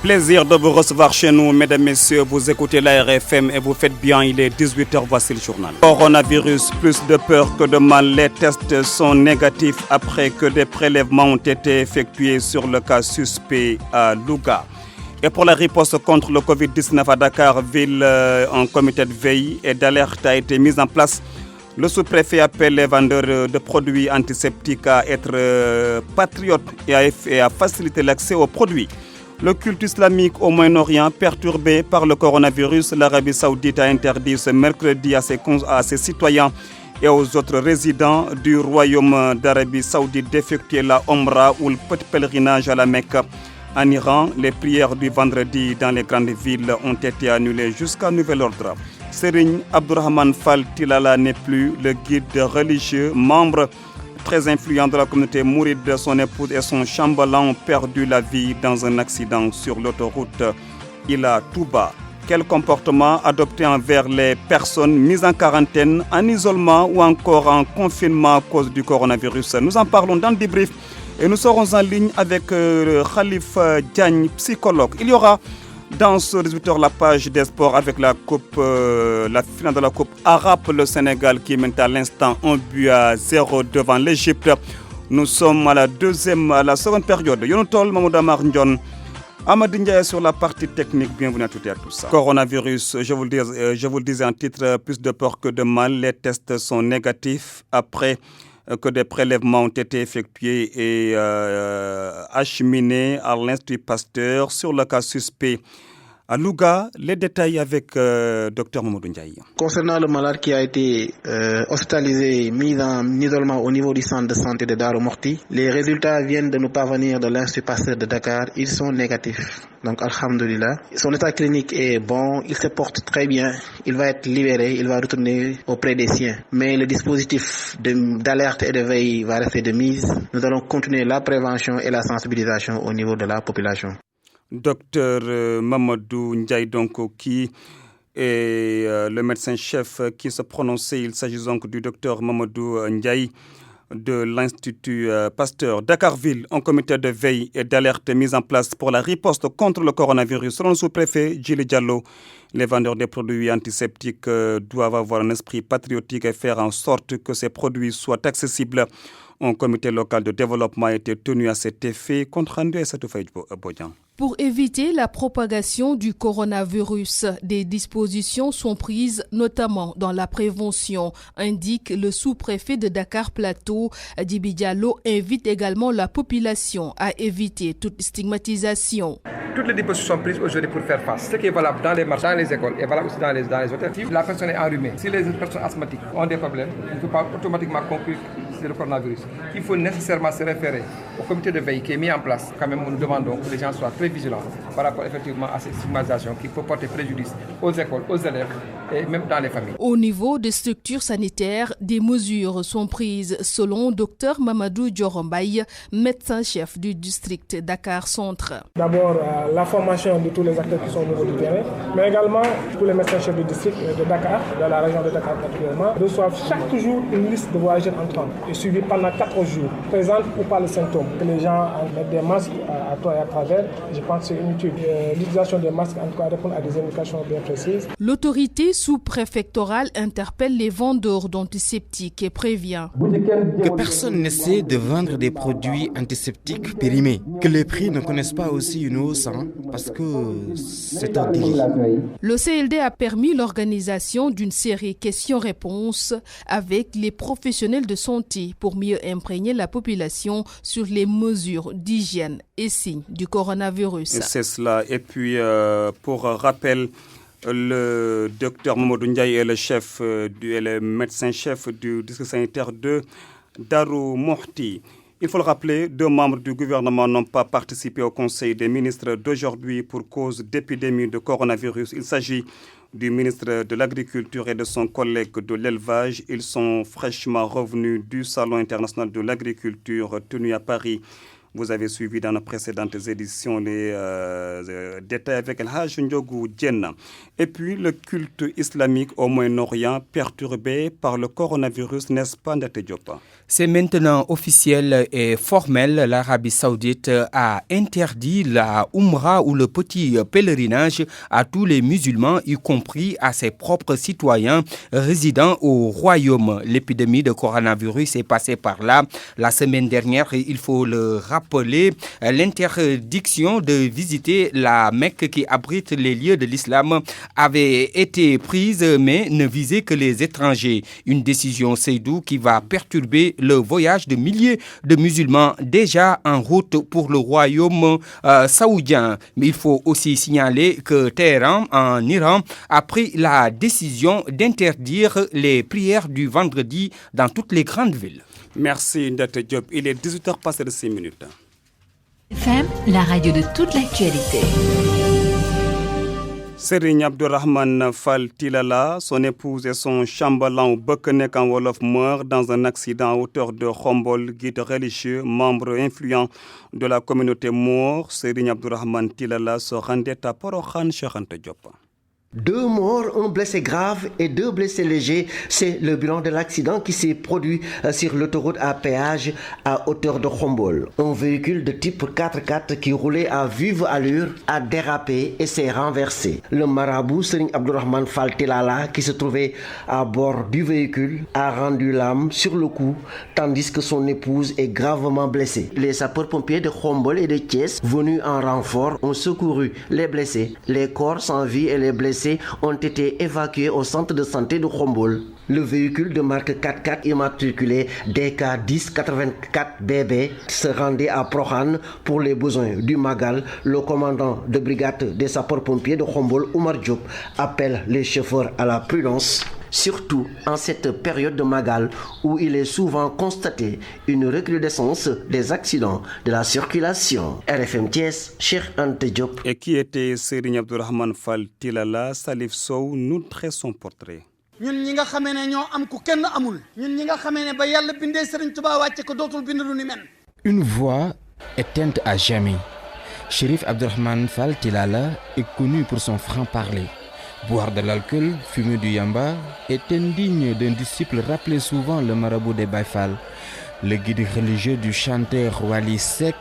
Plaisir de vous recevoir chez nous, mesdames, messieurs. Vous écoutez la RFM et vous faites bien. Il est 18h, voici le journal. Coronavirus, plus de peur que de mal. Les tests sont négatifs après que des prélèvements ont été effectués sur le cas suspect à Louga. Et pour la riposte contre le Covid-19 à Dakar, ville, un comité de veille et d'alerte a été mis en place. Le sous-préfet appelle les vendeurs de produits antiseptiques à être patriotes et à faciliter l'accès aux produits. Le culte islamique au Moyen-Orient perturbé par le coronavirus, l'Arabie Saoudite a interdit ce mercredi à ses citoyens et aux autres résidents du Royaume d'Arabie Saoudite d'effectuer la Omra ou le petit pèlerinage à la Mecque. En Iran, les prières du vendredi dans les grandes villes ont été annulées jusqu'à nouvel ordre. Serigne Abdourahmane Fall Tilala n'est plus le guide religieux, membre très influent de la communauté mouride. Son épouse et son chambellan ont perdu la vie dans un accident sur l'autoroute Ila Touba. Quel comportement adopter envers les personnes mises en quarantaine, en isolement ou encore en confinement à cause du coronavirus? Nous en parlons dans le débrief et nous serons en ligne avec Khalif Diagne, psychologue. Il y aura dans ce 18h la page des sports avec la finale de la Coupe arabe, le Sénégal qui mène à l'instant 1-0 devant l'Égypte. Nous sommes à la seconde période. Yonotol Mamoud Amar Ndion, Amadou Ndiaye sur la partie technique. Bienvenue à toutes et à tous. Coronavirus, je vous le disais en titre, plus de peur que de mal. Les tests sont négatifs après que des prélèvements ont été effectués et acheminés à l'Institut Pasteur sur le cas suspect à Louga. Les détails avec Dr Mamadou Ndiaye. Concernant le malade qui a été hospitalisé, mis en isolement au niveau du centre de santé de Darou Morti, les résultats viennent de nous parvenir de l'Institut Pasteur de Dakar. Ils sont négatifs. Donc, alhamdoulilah. Son état clinique est bon, il se porte très bien, il va être libéré, il va retourner auprès des siens. Mais le dispositif d'alerte et de veille va rester de mise. Nous allons continuer la prévention et la sensibilisation au niveau de la population. Docteur Mamadou Ndiaye, donc, qui est le médecin-chef qui se prononçait. Il s'agit donc du docteur Mamadou Ndiaye de l'Institut Pasteur. Dakarville, un comité de veille et d'alerte mis en place pour la riposte contre le coronavirus. Selon le sous-préfet Djili Diallo, les vendeurs des produits antiseptiques doivent avoir un esprit patriotique et faire en sorte que ces produits soient accessibles. Un comité local de développement a été tenu à cet effet. Compte rendu à Satoufay Bodian. Pour éviter la propagation du coronavirus, des dispositions sont prises, notamment dans la prévention, indique le sous-préfet de Dakar Plateau. Djibi Diallo invite également la population à éviter toute stigmatisation. Toutes les dispositions sont prises aujourd'hui pour faire face. Ce qui est valable dans les marchés, dans les écoles et valable aussi dans les hôtels. Si la personne est enrhumée, si les personnes asthmatiques ont des problèmes, il ne faut pas automatiquement conclure que c'est le coronavirus. Il faut nécessairement se référer au comité de veille qui est mis en place. Quand même, nous demandons que les gens soient très vigilants par rapport effectivement à ces stigmatisations qui peuvent porter préjudice aux écoles, aux élèves et même dans les familles. Au niveau des structures sanitaires, des mesures sont prises selon Dr Mamadou Diorombaye, médecin-chef du district Dakar Centre. D'abord, la formation de tous les acteurs qui sont au niveau du terrain, mais également tous les médecins-chefs du district de Dakar, de la région de Dakar particulièrement, reçoivent chaque jour une liste de voyageurs entrants et suivis pendant 4 jours, présentent ou pas les symptômes. Que les gens mettent des masques à toi et à travers, je pense que c'est inutile. L'utilisation des masques, en tout cas, répond à des indications bien précises. L'autorité sous-préfectorale interpelle les vendeurs d'antiseptiques et prévient que personne n'essaie de vendre des produits antiseptiques périmés, que les prix ne connaissent pas aussi une hausse, parce que c'est un délit. Le CLD a permis l'organisation d'une série questions-réponses avec les professionnels de santé pour mieux imprégner la population sur les mesures d'hygiène et signes du coronavirus. C'est cela. Et puis, pour rappel, le docteur Mamadou Ndiaye est le médecin-chef du district sanitaire de Darou Morti. Il faut le rappeler, 2 membres du gouvernement n'ont pas participé au Conseil des ministres d'aujourd'hui pour cause d'épidémie de coronavirus. Il s'agit du ministre de l'Agriculture et de son collègue de l'Élevage. Ils sont fraîchement revenus du Salon international de l'agriculture tenu à Paris Vous avez suivi dans nos précédentes éditions les détails avec El Hajj Ndiogou Diène. Et puis le culte islamique au Moyen-Orient perturbé par le coronavirus, n'est-ce pas, Ndate Diop? C'est maintenant officiel et formel. L'Arabie Saoudite a interdit la Umrah ou le petit pèlerinage à tous les musulmans, y compris à ses propres citoyens résidant au royaume. L'épidémie de coronavirus est passée par là. La semaine dernière, il faut le rappeler, l'interdiction de visiter la Mecque qui abrite les lieux de l'islam avait été prise mais ne visait que les étrangers. Une décision, Seydou, qui va perturber le voyage de milliers de musulmans déjà en route pour le royaume saoudien. Mais il faut aussi signaler que Téhéran, en Iran, a pris la décision d'interdire les prières du vendredi dans toutes les grandes villes. Merci Ndate Diop. Il est 18h passé de 6 minutes. FM, la radio de toute l'actualité. Serigne Abdourahmane Fall Tilala, son épouse et son chambellan Bekenek en Wolof meurent dans un accident à hauteur de Khombol, guide religieux, membre influent de la communauté Moor. Serigne Abdourahmane Tilala se rendait à Porokhan, Cheikh Anta Diop. 2 morts, un blessé grave et 2 blessés légers. C'est le bilan de l'accident qui s'est produit sur l'autoroute à péage à hauteur de Khombol. Un véhicule de type 4x4 qui roulait à vive allure a dérapé et s'est renversé. Le marabout Serigne Abdourahmane Fall Tilala, qui se trouvait à bord du véhicule, a rendu l'âme sur le coup, tandis que son épouse est gravement blessée. Les sapeurs-pompiers de Khombol et de Thiès, venus en renfort, ont secouru les blessés. Les corps sans vie et les blessés ont été évacués au centre de santé de Khombol. Le véhicule de marque 4x4 immatriculé DK 1084 BB se rendait à Prohan pour les besoins du Magal. Le commandant de brigade des sapeurs-pompiers de Khombol, Oumar Diop, appelle les chauffeurs à la prudence, surtout en cette période de Magal où il est souvent constaté une recrudescence des accidents de la circulation. RFM Thiès, Cheikh Anta Diop. Et qui était Serigne Abdourahmane Fall Tilala? Salif Sow nous dresse son portrait. ñun ñi nga xamee ne ñoo am ku kenn amul ñun ñi nga xamee ne ba yàlla bindee Serigne Touba wàcce ko dootul bind lu ni mel. Une voix éteinte à jamais. Chérif Abdourahmane Fall Tilala est connu pour son franc-parler. Boire de l'alcool, fumer du yamba est indigne d'un disciple rappelé souvent le marabout des Baye Fall. Le guide religieux du chanteur Wali Seck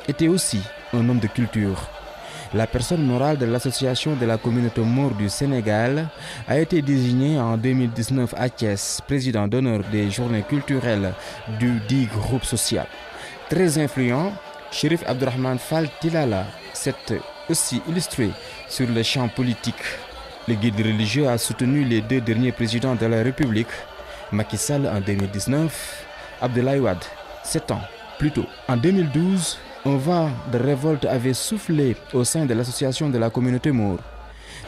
était aussi un homme de culture. La personne morale de l'association de la communauté Moor du Sénégal a été désignée en 2019 à Thiès, président d'honneur des journées culturelles du dit groupe social. Très influent, Chérif Abdourahmane Fall Tilala s'est aussi illustré sur le champ politique. Le guide religieux a soutenu les 2 derniers présidents de la République, Macky Sall en 2019, Abdoulaye Wade 7 ans plus tôt. En 2012, un vent de révolte avait soufflé au sein de l'association de la communauté Moor.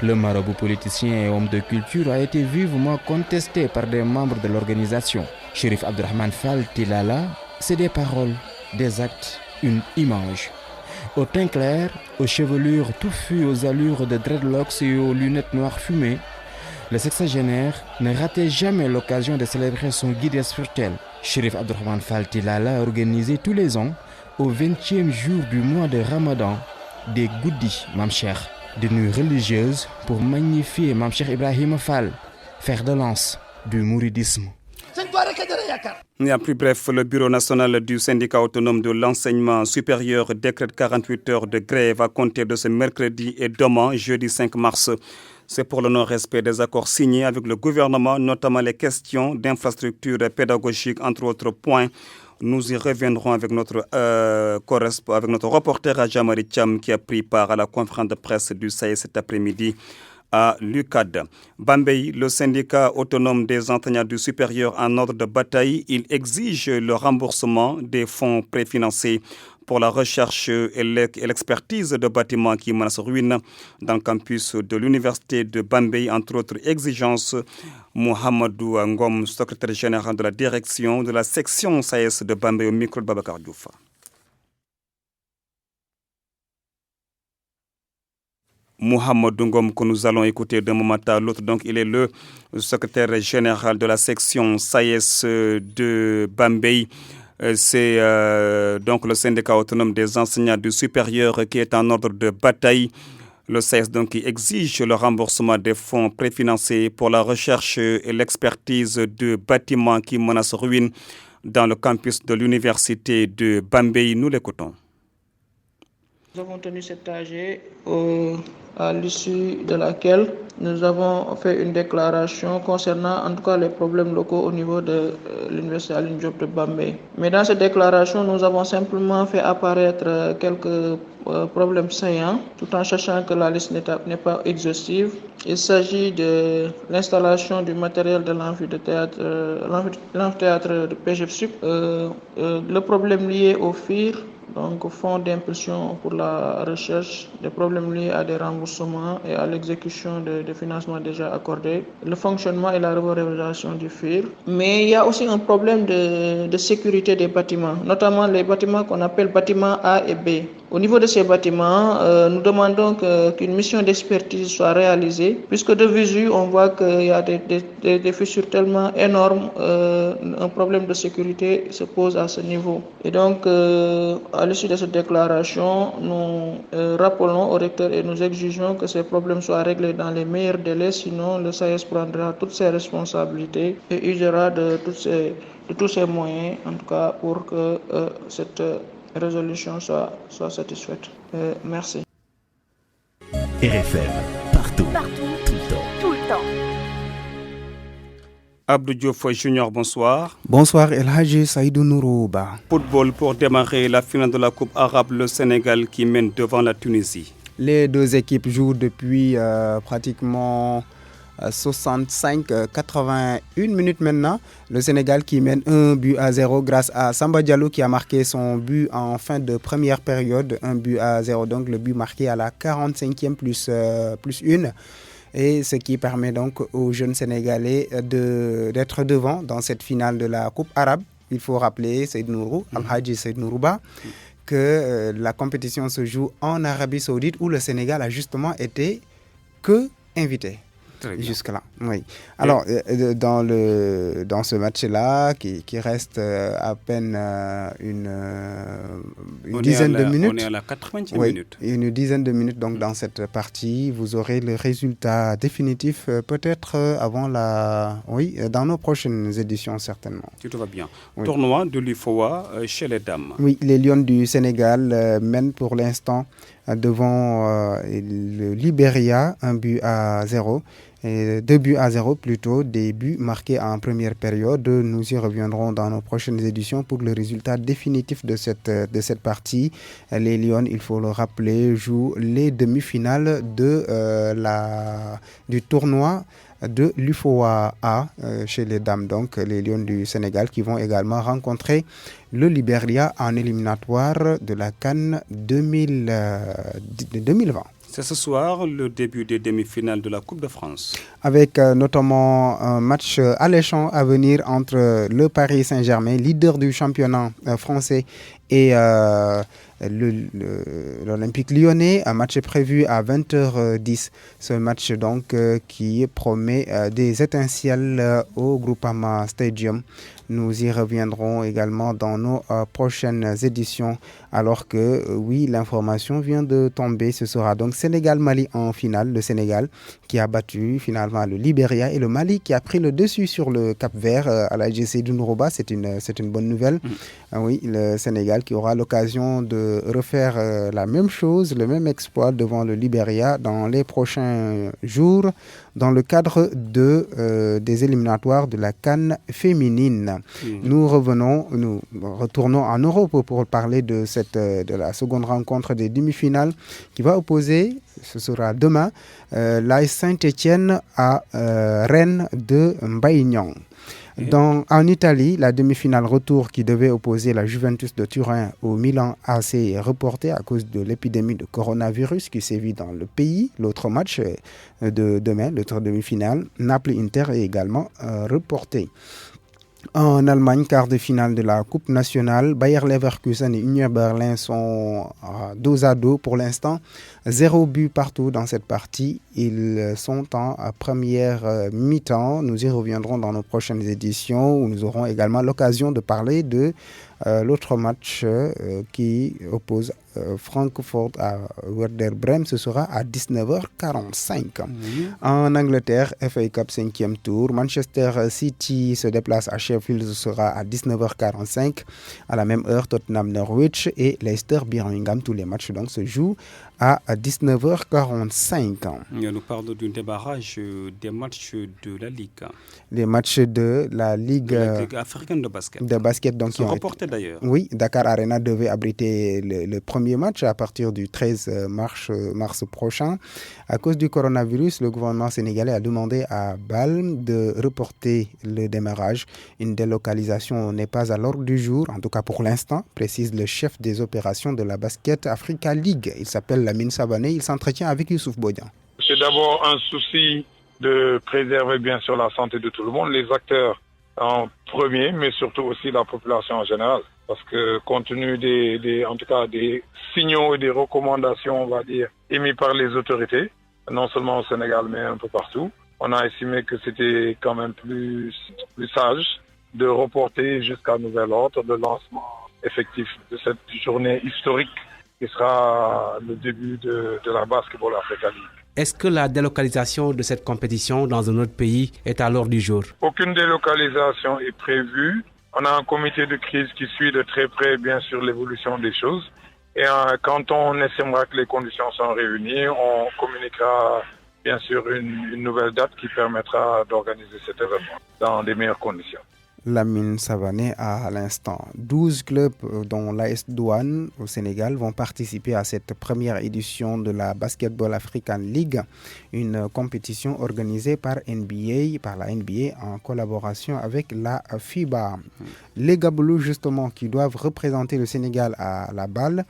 Le marabout politicien et homme de culture a été vivement contesté par des membres de l'organisation. Chérif Abdourahmane Fall Tilala, c'est des paroles, des actes, une image. Au teint clair, aux chevelures touffues, aux allures de dreadlocks et aux lunettes noires fumées, le sexagénaire ne ratait jamais l'occasion de célébrer son guide spirituel. Chérif Abdourahmane Fall Tilala a organisé tous les ans, au 20e jour du mois de Ramadan, des goudis Mamcher, des nuits religieuses pour magnifier Mamcher Ibrahim Fall, fer de lance du mouridisme. Et en plus bref, le Bureau national du syndicat autonome de l'enseignement supérieur décrète 48 heures de grève à compter de ce mercredi et demain, jeudi 5 mars. C'est pour le non-respect des accords signés avec le gouvernement, notamment les questions d'infrastructures pédagogiques, entre autres points. Nous y reviendrons avec notre reporter Ajamari Cham qui a pris part à la conférence de presse du SAE cet après-midi à l'UCAD. Bambey, le syndicat autonome des enseignants du supérieur en ordre de bataille, il exige le remboursement des fonds préfinancés pour la recherche et l'expertise de bâtiments qui menacent ruine dans le campus de l'université de Bambey, entre autres exigences. Mohamedou Ngom, secrétaire général de la direction de la section SAES de Bambey, au micro de Babacar Diouf. Mohamed Ngom, que nous allons écouter d'un moment à l'autre. Donc, il est le secrétaire général de la section SAES de Bambey. C'est donc le syndicat autonome des enseignants du supérieur qui est en ordre de bataille. Le SAES donc qui exige le remboursement des fonds préfinancés pour la recherche et l'expertise de bâtiments qui menacent ruine dans le campus de l'université de Bambey. Nous l'écoutons. Nous avons tenu cette AG à l'issue de laquelle nous avons fait une déclaration concernant en tout cas les problèmes locaux au niveau de l'université Alioune Diop de Bambey. Mais dans cette déclaration, nous avons simplement fait apparaître quelques problèmes saillants, tout en sachant que la liste n'est pas exhaustive. Il s'agit de l'installation du matériel de l'amphithéâtre de PGFSUP, le problème lié au FIR, donc fonds d'impulsion pour la recherche, des problèmes liés à des remboursements et à l'exécution des financements déjà accordés, le fonctionnement et la revalorisation du FIR. Mais il y a aussi un problème de sécurité des bâtiments, notamment les bâtiments qu'on appelle bâtiments A et B. Au niveau de ces bâtiments, nous demandons qu'une mission d'expertise soit réalisée, puisque de visu, on voit qu'il y a des fissures tellement énormes, un problème de sécurité se pose à ce niveau. Et donc, à l'issue de cette déclaration, nous rappelons au recteur et nous exigeons que ces problèmes soient réglés dans les meilleurs délais, sinon le SAES prendra toutes ses responsabilités et usera de tous ses moyens, en tout cas, pour que cette résolution soit satisfaite. Merci. RFM, partout, tout le temps. Abdou Diouf Junior, bonsoir. Bonsoir El Hadji Saïdou Nourouba. Football pour démarrer la finale de la Coupe arabe, le Sénégal qui mène devant la Tunisie. Les deux équipes jouent depuis pratiquement 65-81 minutes maintenant. Le Sénégal qui mène 1-0 grâce à Samba Diallo qui a marqué son but en fin de première période. 1-0, donc le but marqué à la 45e plus 1. Et ce qui permet donc aux jeunes Sénégalais d'être devant dans cette finale de la Coupe arabe. Il faut rappeler, Seyd Nourou, Al-Hadji Seyd Nourouba, que la compétition se joue en Arabie Saoudite où le Sénégal a justement été que invité. Jusque-là, oui. Alors, dans ce match-là, qui reste à peine une dizaine de minutes. On est à la 80e minute. Une dizaine de minutes, donc dans cette partie, vous aurez le résultat définitif peut-être dans nos prochaines éditions, certainement. Tout va bien. Oui. Tournoi de l'UFOA chez les dames. Oui, les Lions du Sénégal mènent pour l'instant devant le Libéria, 1-0. 2-0 plutôt, des buts marqués en première période. Nous y reviendrons dans nos prochaines éditions pour le résultat définitif de cette partie. Les Lions, il faut le rappeler, jouent les demi-finales du tournoi de l'UFOA A chez les dames, donc les Lions du Sénégal qui vont également rencontrer le Libéria en éliminatoire de la CAN 2020. C'est ce soir le début des demi-finales de la Coupe de France. Avec notamment un match alléchant à venir entre le Paris Saint-Germain, leader du championnat français, et l'Olympique Lyonnais. Un match est prévu à 20h10. Ce match donc qui promet des étincelles au Groupama Stadium. Nous y reviendrons également dans nos prochaines éditions. Alors que, oui, l'information vient de tomber. Ce sera donc Sénégal-Mali en finale. Le Sénégal qui a battu finalement le Libéria et le Mali qui a pris le dessus sur le Cap-Vert à la GC du Nourouba. C'est une bonne nouvelle. Oui, le Sénégal qui aura l'occasion de refaire la même chose, le même exploit devant le Libéria dans les prochains jours dans le cadre des éliminatoires de la CAN féminine. Nous retournons en Europe pour parler de la seconde rencontre des demi-finales qui va opposer, ce sera demain, l'AS Saint-Étienne à Rennes de Mbaïgnan. En Italie, la demi-finale retour qui devait opposer la Juventus de Turin au Milan AC est reportée à cause de l'épidémie de coronavirus qui sévit dans le pays. L'autre match de demain, l'autre demi-finale, Naples-Inter est également reporté. En Allemagne, quart de finale de la Coupe nationale, Bayer Leverkusen et Union Berlin sont dos à dos pour l'instant. 0 but partout dans cette partie. Ils sont en première mi-temps. Nous y reviendrons dans nos prochaines éditions où nous aurons également l'occasion de parler de L'autre match qui oppose Francfort à Werder Bremen, ce sera à 19h45. En Angleterre, FA Cup 5e tour, Manchester City se déplace à Sheffield, ce sera à 19h45. À la même heure, Tottenham Norwich et Leicester Birmingham, tous les matchs donc se jouent à 19h45. Nous parlons du débarrage des matchs de la Ligue. Les matchs de la Ligue africaine de basket. Donc, sont reportés d'ailleurs. Oui, Dakar Arena devait abriter le premier match à partir du 13 mars prochain. À cause du coronavirus, le gouvernement sénégalais a demandé à Bâle de reporter le démarrage. Une délocalisation n'est pas à l'ordre du jour, en tout cas pour l'instant, précise le chef des opérations de la Basket Africa League. Il s'appelle Lamine Savané, il s'entretient avec Youssouf Bodian. C'est d'abord un souci de préserver bien sûr la santé de tout le monde, les acteurs en premier, mais surtout aussi la population en général. Parce que compte tenu en tout cas des signaux et des recommandations, on va dire, émis par les autorités, non seulement au Sénégal, mais un peu partout, on a estimé que c'était quand même plus sage de reporter jusqu'à nouvel ordre le lancement effectif de cette journée historique qui sera le début de la Basketball Africa League. Est-ce que la délocalisation de cette compétition dans un autre pays est à l'ordre du jour? Aucune délocalisation est prévue. On a un comité de crise qui suit de très près, bien sûr, l'évolution des choses. Et quand on estimera que les conditions sont réunies, on communiquera, bien sûr, une nouvelle date qui permettra d'organiser cet événement dans les meilleures conditions. Lamine Savané à l'instant. 12 clubs dont l'AS Douane au Sénégal vont participer à cette première édition de la Basketball African League, une compétition organisée par la NBA en collaboration avec la FIBA. Les Gaboulous, justement, qui doivent représenter le Sénégal à la balle,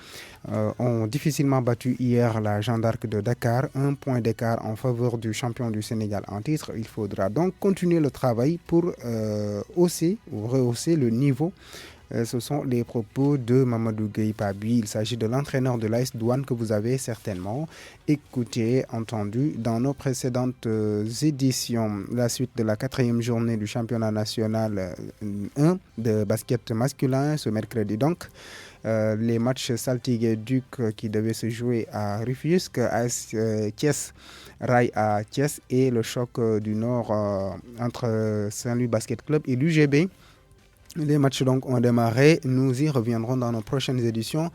ont difficilement battu hier la Jeanne d'Arc de Dakar, 1 point d'écart en faveur du champion du Sénégal en titre. Il faudra donc continuer le travail pour rehausser le niveau. Ce sont les propos de Mamadou Gueye Pabi. Il s'agit de l'entraîneur de l'AS Douane que vous avez certainement entendu dans nos précédentes éditions. La suite de la 4e journée du championnat national 1 de basket masculin ce mercredi donc. Les matchs Saltigué Duc qui devaient se jouer à Rufisque, AS Thiès, Rail à Thiès et le choc du Nord entre Saint-Louis Basket Club et l'UGB. Les matchs donc ont démarré. Nous y reviendrons dans nos prochaines éditions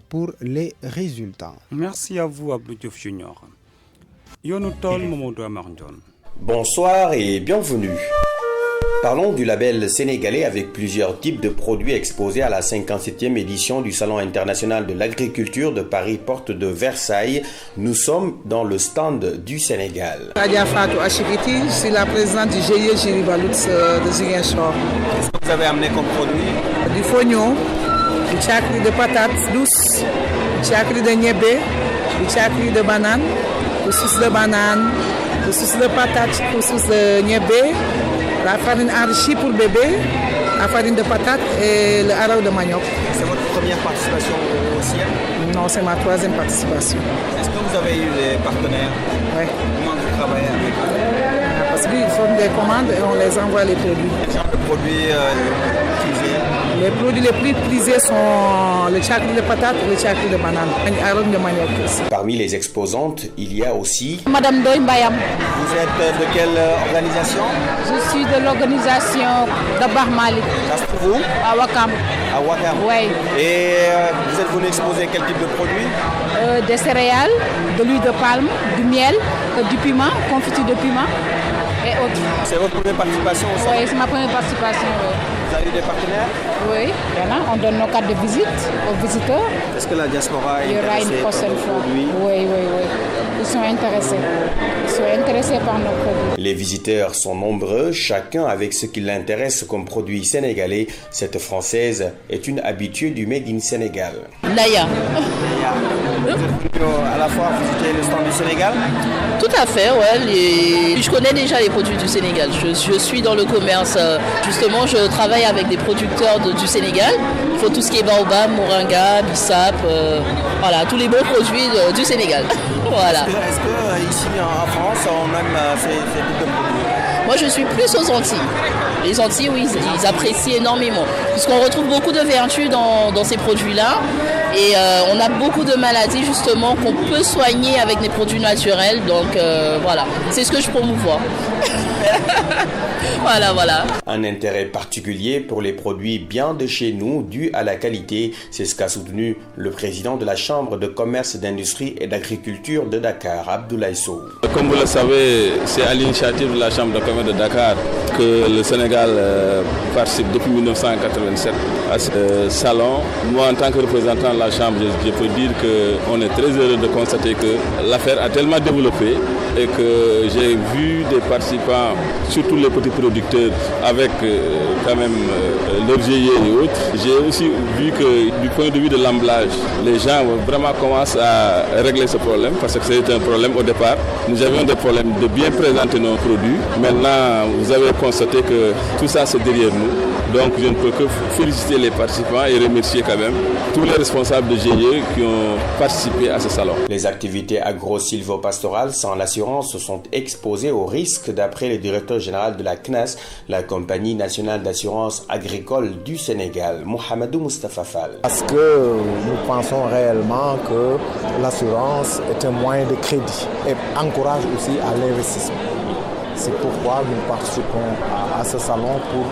pour les résultats. Merci à vous, Abdou Diouf Junior. Yonutol Momodou Amarndjon. Bonsoir et bienvenue. Parlons du label sénégalais avec plusieurs types de produits exposés à la 57e édition du Salon international de l'agriculture de Paris, porte de Versailles. Nous sommes dans le stand du Sénégal. Nadia Fatou Achikiti, je suis la présidente du GIE Giribalouts de Ziguinchor. Qu'est-ce que vous avez amené comme produit? Du fognon, du chakri de patates douces, du chakri de niébé, du chakri de banane, du sauce de banane, du sauce de patates, du sauce de niébé, la farine enrichie pour bébé, la farine de patate et le harau de manioc. C'est votre première participation au CIEM? Non, c'est ma 3e participation. Est-ce que vous avez eu des partenaires? Oui. Comment vous travaillez avec eux? Parce qu'ils font des commandes et on les envoie les produits. Quel genre de produits prisés? Les produits les plus prisés sont le chakri de patate et le chakri de banane, le harau de manioc aussi. Parmi les exposantes, il y a aussi... Madame Doy Mbayam. Vous êtes de quelle organisation? Je suis de l'organisation de Barmalik. Ça se trouve où? À Wakam. À Wakam? Oui. Et vous êtes venu exposer quel type de produits? Des céréales, de l'huile de palme, du miel, du piment, confiture de piment et autres. C'est votre première participation au salon? Oui, c'est ma première participation. Oui. Vous avez eu des partenaires? Oui, il y en a. On donne nos cartes de visite aux visiteurs. Est-ce que la diaspora est intéressée par nos produits? Oui. Ils sont intéressés. Par nos produits. Les visiteurs sont nombreux, chacun avec ce qui l'intéresse comme produit sénégalais. Cette Française est une habituée du Made in Sénégal. Naya. Vous êtes venu à la fois visiter le stand du Sénégal? Tout à fait, ouais. Je connais déjà les produits du Sénégal. Je suis dans le commerce. Justement, je travaille avec des producteurs du Sénégal. Il faut tout ce qui est baobab, moringa, bissap, voilà, tous les bons produits du Sénégal. Voilà. Est-ce que ici en France, on aime ces types de produits? Moi, je suis plus aux Antilles. Les Antilles, oui, ils apprécient énormément. Puisqu'on retrouve beaucoup de vertus dans ces produits-là. Et on a beaucoup de maladies, justement, qu'on peut soigner avec des produits naturels. Donc, voilà. C'est ce que je promouvois. Voilà. Un intérêt particulier pour les produits bien de chez nous, dû à la qualité. C'est ce qu'a soutenu le président de la Chambre de commerce, d'industrie et d'agriculture de Dakar, Abdoulaye Sow. Comme vous le savez, c'est à l'initiative de la Chambre de commerce de Dakar que le Sénégal participe depuis 1987 à ce salon. Moi, en tant que représentant de la Chambre, je peux dire qu'on est très heureux de constater que l'affaire a tellement développé et que j'ai vu des participants, surtout les petits producteurs, avec quand même leur GIE et autres. J'ai aussi vu que du point de vue de l'emballage, les gens vraiment commencent à régler ce problème parce que c'était un problème au départ. Nous avions des problèmes de bien présenter nos produits. Maintenant, vous avez constaté que tout ça c'est derrière nous. Donc je ne peux que féliciter les participants et remercier quand même tous les responsables de GIE qui ont participé à ce salon. Les activités agro-silvopastorales sans l'assurance sont exposées au risque d'après le directeur général de la CNAS, la Compagnie nationale d'assurance agricole du Sénégal, Mohamedou Moustapha Fall. Parce que nous pensons réellement que l'assurance est un moyen de crédit et encourage aussi à l'investissement. C'est pourquoi nous participons à ce salon pour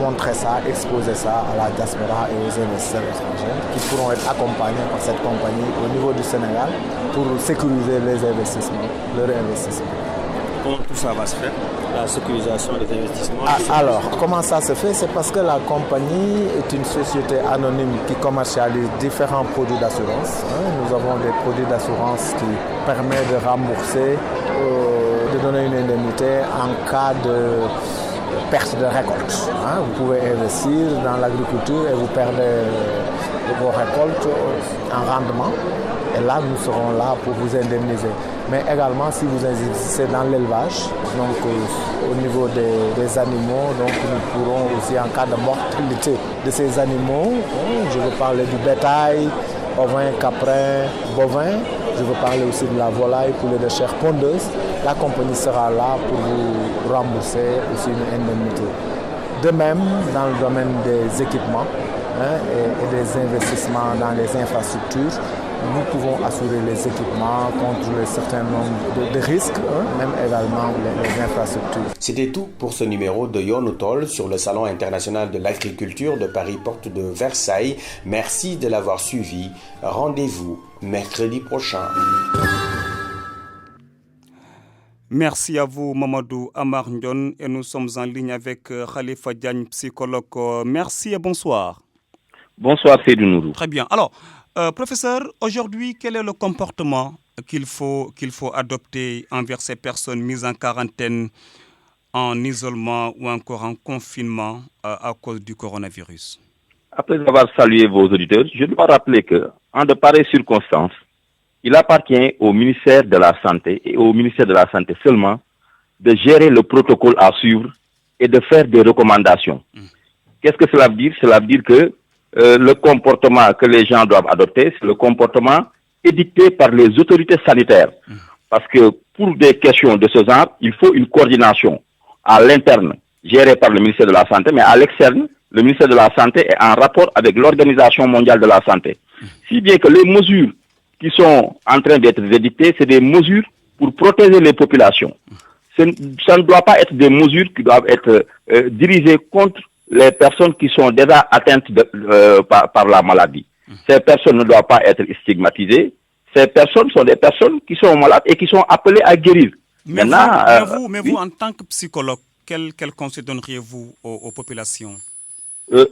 montrer ça, exposer ça à la diaspora et aux investisseurs étrangers qui pourront être accompagnés par cette compagnie au niveau du Sénégal pour sécuriser les investissements, leur investissement. Comment tout ça va se faire, la sécurisation des investissements? Alors, comment ça se fait? C'est parce que la compagnie est une société anonyme qui commercialise différents produits d'assurance. Nous avons des produits d'assurance qui permettent de rembourser, de donner une indemnité en cas de perte de récolte. Vous pouvez investir dans l'agriculture et vous perdez vos récoltes en rendement. Et là, nous serons là pour vous indemniser. Mais également, si vous investissez dans l'élevage, donc au niveau des animaux, donc nous pourrons aussi, en cas de mortalité de ces animaux, je veux parler du bétail, ovin, caprin, bovin, je veux parler aussi de la volaille, poulet de chair pondeuse, la compagnie sera là pour vous rembourser aussi une indemnité. De même, dans le domaine des équipements et des investissements dans les infrastructures, nous pouvons assurer les équipements contre un certain nombre de risques, même également les infrastructures. C'était tout pour ce numéro de Yonutol sur le Salon international de l'agriculture de Paris Porte de Versailles. Merci de l'avoir suivi. Rendez-vous mercredi prochain. Merci à vous, Mamadou Amar Ndion. Et nous sommes en ligne avec Khalifa Diagne, psychologue. Merci et bonsoir. Bonsoir, Seydou Nourou. Très bien. Alors, professeur, aujourd'hui, quel est le comportement qu'il faut adopter envers ces personnes mises en quarantaine, en isolement ou encore en confinement à cause du coronavirus? Après avoir salué vos auditeurs, je dois rappeler qu'en de pareilles circonstances, il appartient au ministère de la Santé et au ministère de la Santé seulement de gérer le protocole à suivre et de faire des recommandations. Qu'est-ce que cela veut dire? Cela veut dire que le comportement que les gens doivent adopter, c'est le comportement édicté par les autorités sanitaires. Parce que pour des questions de ce genre, il faut une coordination à l'interne, gérée par le ministère de la Santé, mais à l'externe, le ministère de la Santé est en rapport avec l'Organisation mondiale de la santé. Si bien que les mesures qui sont en train d'être édictées, c'est des mesures pour protéger les populations. Ça ne doit pas être des mesures qui doivent être dirigées contre les personnes qui sont déjà atteintes par la maladie. Ces personnes ne doivent pas être stigmatisées. Ces personnes sont des personnes qui sont malades et qui sont appelées à guérir. Mais vous, en tant que psychologue, quel conseil donneriez-vous aux populations?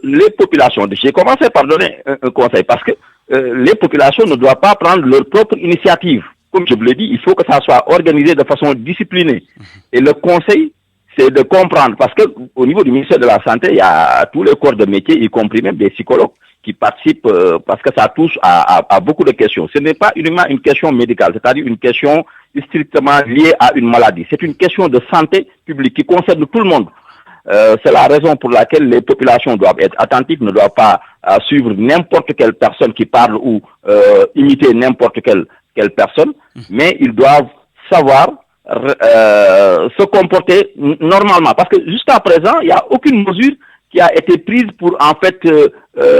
Les populations, j'ai commencé par donner un conseil parce que les populations ne doivent pas prendre leur propre initiative. Comme je vous l'ai dit, il faut que ça soit organisé de façon disciplinée. Et le conseil, c'est de comprendre, parce que au niveau du ministère de la Santé, il y a tous les corps de métier, y compris même des psychologues, qui participent parce que ça touche à beaucoup de questions. Ce n'est pas uniquement une question médicale, c'est-à-dire une question strictement liée à une maladie. C'est une question de santé publique qui concerne tout le monde. C'est la raison pour laquelle les populations doivent être attentives, ne doivent pas suivre n'importe quelle personne qui parle ou imiter n'importe quelle personne, mais ils doivent savoir se comporter normalement. Parce que jusqu'à présent, il n'y a aucune mesure qui a été prise pour en fait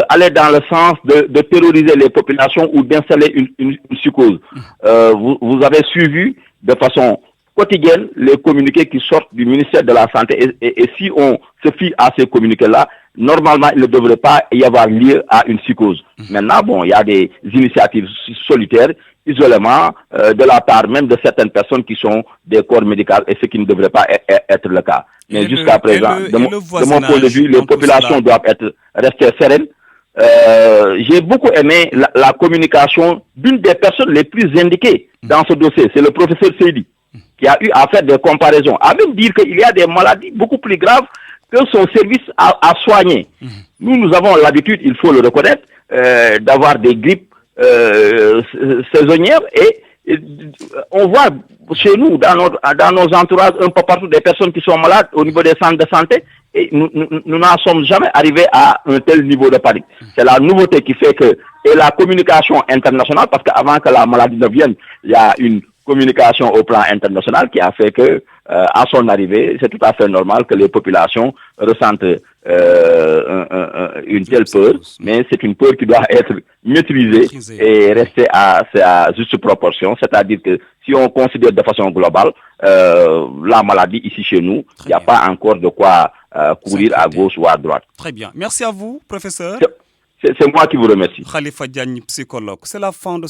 aller dans le sens de terroriser les populations ou d'installer une psychose. Vous avez suivi de façon quotidienne les communiqués qui sortent du ministère de la Santé et si on se fie à ces communiqués-là, normalement, il ne devrait pas y avoir lieu à une psychose. Maintenant, bon, il y a des initiatives solitaires, isolement, de la part même de certaines personnes qui sont des corps médicaux et ce qui ne devrait pas être le cas. Mais jusqu'à présent, de mon point de vue, les populations doivent rester sereines. J'ai beaucoup aimé la communication d'une des personnes les plus indiquées dans ce dossier, c'est le professeur Seydi, qui a eu à faire des comparaisons, à même dire qu'il y a des maladies beaucoup plus graves que son service a soigné. Nous avons l'habitude, il faut le reconnaître, d'avoir des grippes saisonnières et on voit chez nous, dans nos entourages, un peu partout des personnes qui sont malades au niveau des centres de santé et nous n'en sommes jamais arrivés à un tel niveau de panique. C'est la nouveauté qui fait que, et la communication internationale, parce qu'avant que la maladie ne vienne, il y a une communication au plan international qui a fait que, à son arrivée, c'est tout à fait normal que les populations ressentent une telle peur, mais c'est une peur qui doit être maîtrisée et rester à juste proportion, c'est-à-dire que si on considère de façon globale la maladie ici chez nous, il n'y a pas encore de quoi courir à gauche ou à droite. Très bien. Merci à vous, professeur. C'est moi qui vous remercie. Khalifa Diagne, psychologue. C'est la fin de